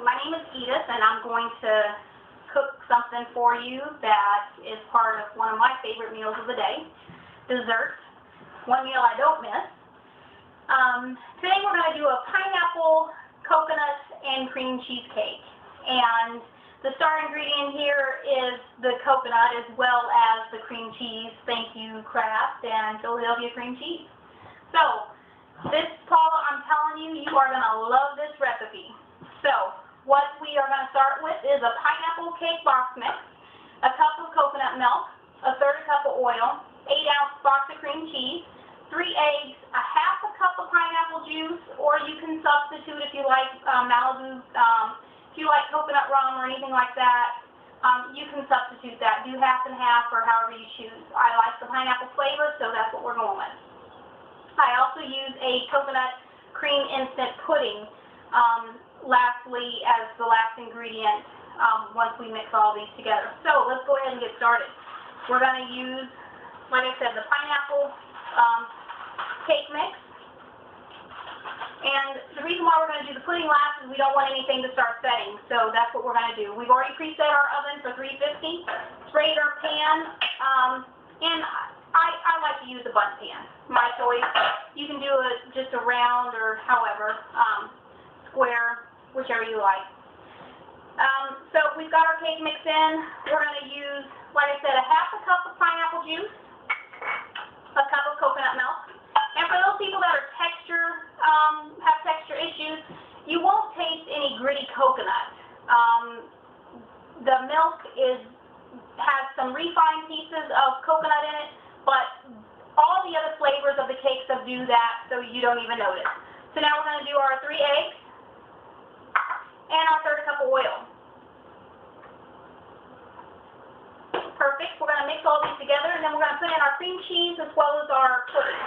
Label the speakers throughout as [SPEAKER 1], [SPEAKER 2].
[SPEAKER 1] my name is Edith, and I'm going to cook something for you that is part of one of my favorite meals of the day, dessert. One meal I don't miss. Today we're going to do a pineapple, coconut, and cream cheesecake. And the star ingredient here is the coconut as well as the cream cheese. Thank you, Kraft and Philadelphia cream cheese. So, this, Paula, I'm telling you, you are going to love this recipe. So, what we are going to start with is a pineapple cake box mix, a cup of coconut milk, a third cup of oil, 8-ounce box of cream cheese, 3 eggs, a half a cup of pineapple juice, or you can substitute if you like Malibu, if you like coconut rum or anything like that, you can substitute that. Do half and half or however you choose. I like the pineapple flavor, so that's what we're going with. I also use a coconut cream instant pudding lastly as the last ingredient once we mix all these together. So let's go ahead and get started. We're going to use, like I said, the pineapple cake mix. And the reason why we're going to do the pudding last is we don't want anything to start setting. So that's what we're going to do. We've already preset our oven for 350, sprayed our pan, and I like to use a bundt pan. My choice. You can do it just a round or however, square, whichever you like. So we've got our cake mix in. We're going to use, like I said, a half a cup of pineapple juice, a cup of coconut milk. And for those people that are have texture issues, you won't taste any gritty coconut. The milk has some refined pieces of coconut in it, but all the other flavors of the cake subdue that, so you don't even notice. So now we're going to do our 3 eggs and our third cup of oil. Perfect. We're going to mix all these together, and then we're going to put in our cream cheese as well as our pudding.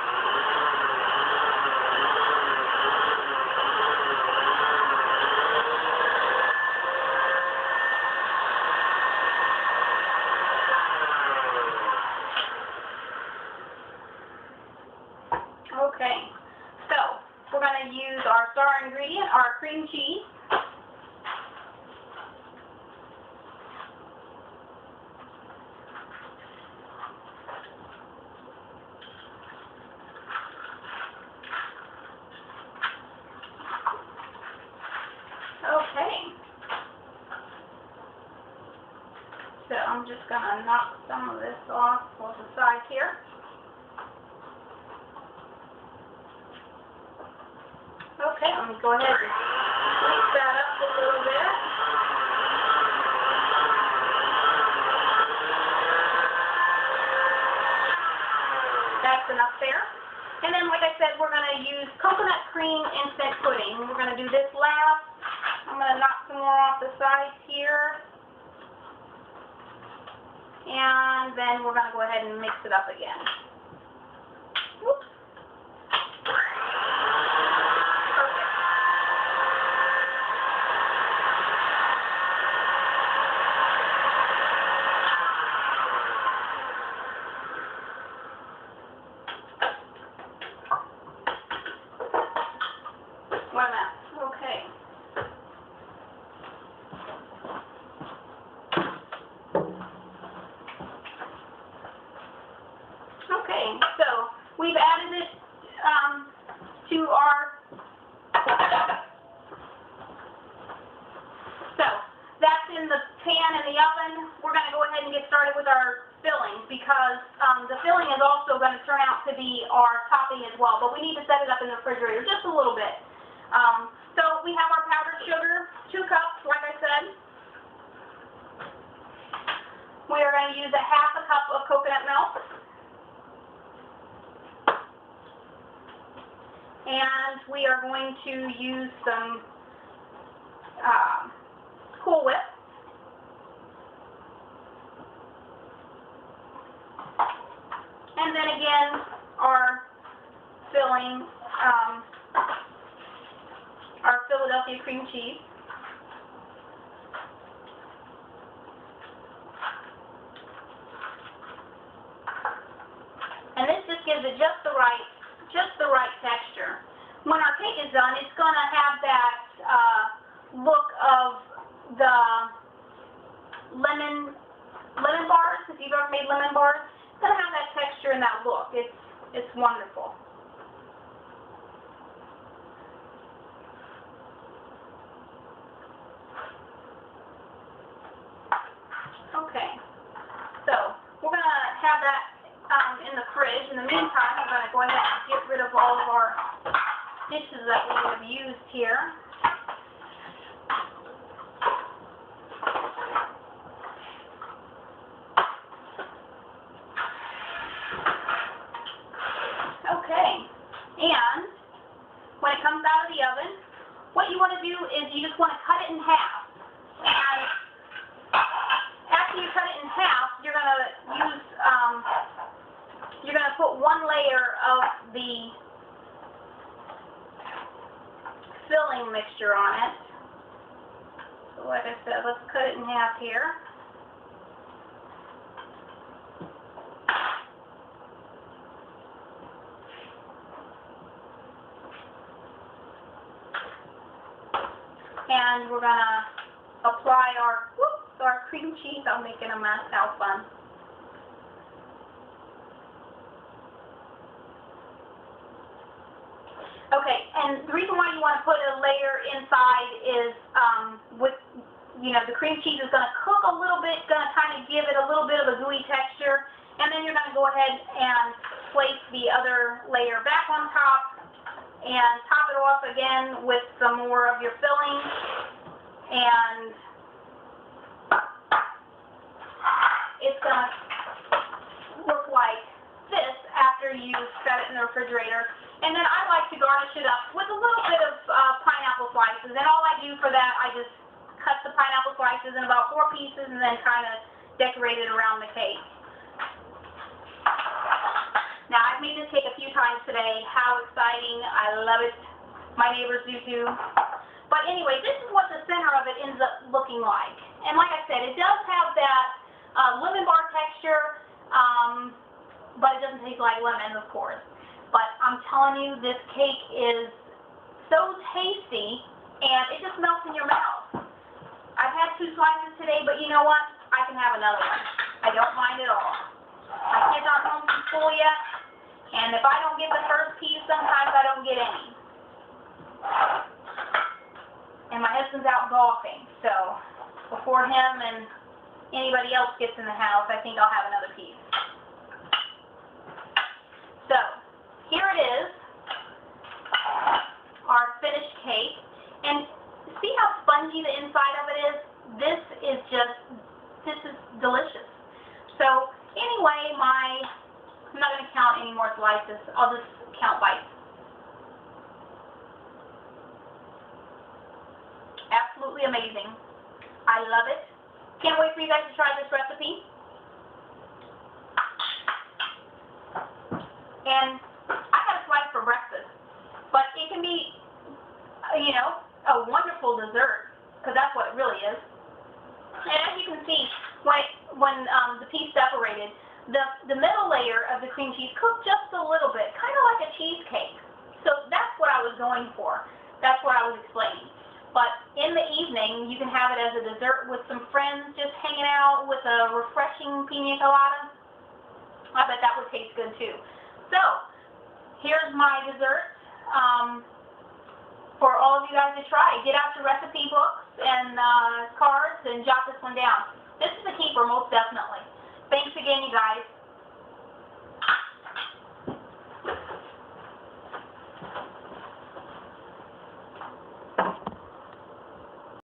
[SPEAKER 1] Okay, so we're going to use our star ingredient, our cream cheese. Okay, so I'm just going to knock some of this off the sides here. Okay, I'm going to go ahead and mix that up a little bit. That's enough there. And then, like I said, we're going to use coconut cream instant pudding. We're going to do this last. I'm going to knock some more off the sides here. And then we're going to go ahead and mix it up again. Whoops. Okay. Okay, so we've added it to our, so that's in the pan in the oven. We're going to go ahead and get started with our filling because the filling is also going to turn out to be our topping as well, but we need to set it up in the refrigerator just a little bit. So we have our powdered sugar, 2 cups, like I said. We are going to use a half a cup of coconut milk. And we are going to use some Cool Whip. And then again, our filling, our Philadelphia cream cheese. And this just gives it just the right texture. When our cake is done, it's going to have that look of the lemon bars. If you've ever made lemon bars, it's going to have that texture and that look. It's wonderful. Okay, so we're going to have that in the fridge. In the meantime, I'm going to go ahead and get rid of all of our dishes that we have used here. Okay, and when it comes out of the oven, what you want to do is you just want to cut it in half. And after you cut it in half, you're going to use, you're going to put one layer of the filling mixture on it. So like I said, let's cut it in half here. And we're going to apply our cream cheese. I'm making a mess. How fun. Okay, and the reason why you want to put a layer inside is the cream cheese is going to cook a little bit, going to kind of give it a little bit of a gooey texture, and then you're going to go ahead and place the other layer back on top and top it off again with some more of your filling, and it's going to look like this after you set it in the refrigerator. And then I like to garnish it up with a little bit of pineapple slices. And all I do for that, I just cut the pineapple slices in about 4 pieces and then kind of decorate it around the cake. Now, I've made this cake a few times today. How exciting. I love it. My neighbors do too. But anyway, this is what the center of it ends up looking like. And like I said, it does have that lemon bar texture, but it doesn't taste like lemon, of course. But I'm telling you, this cake is so tasty, and it just melts in your mouth. I've had 2 slices today, but you know what? I can have another one. I don't mind at all. My kids aren't home from school yet, and if I don't get the first piece, sometimes I don't get any. And my husband's out golfing, so before him and anybody else gets in the house, I think I'll have another piece. So, here it is, our finished cake, and see how spongy the inside of it is? This is delicious. So anyway, I'm not going to count any more slices, I'll just count bites. Absolutely amazing. I love it. Can't wait for you guys to try this recipe. And for breakfast, but it can be, a wonderful dessert, because that's what it really is. And as you can see, when the piece separated, the middle layer of the cream cheese cooked just a little bit, kind of like a cheesecake. So that's what I was going for. That's what I was explaining. But in the evening, you can have it as a dessert with some friends, just hanging out with a refreshing pina colada. I bet that would taste good too. So, here's my dessert for all of you guys to try. Get out your recipe books and cards and jot this one down. This is a keeper, most definitely. Thanks again, you guys.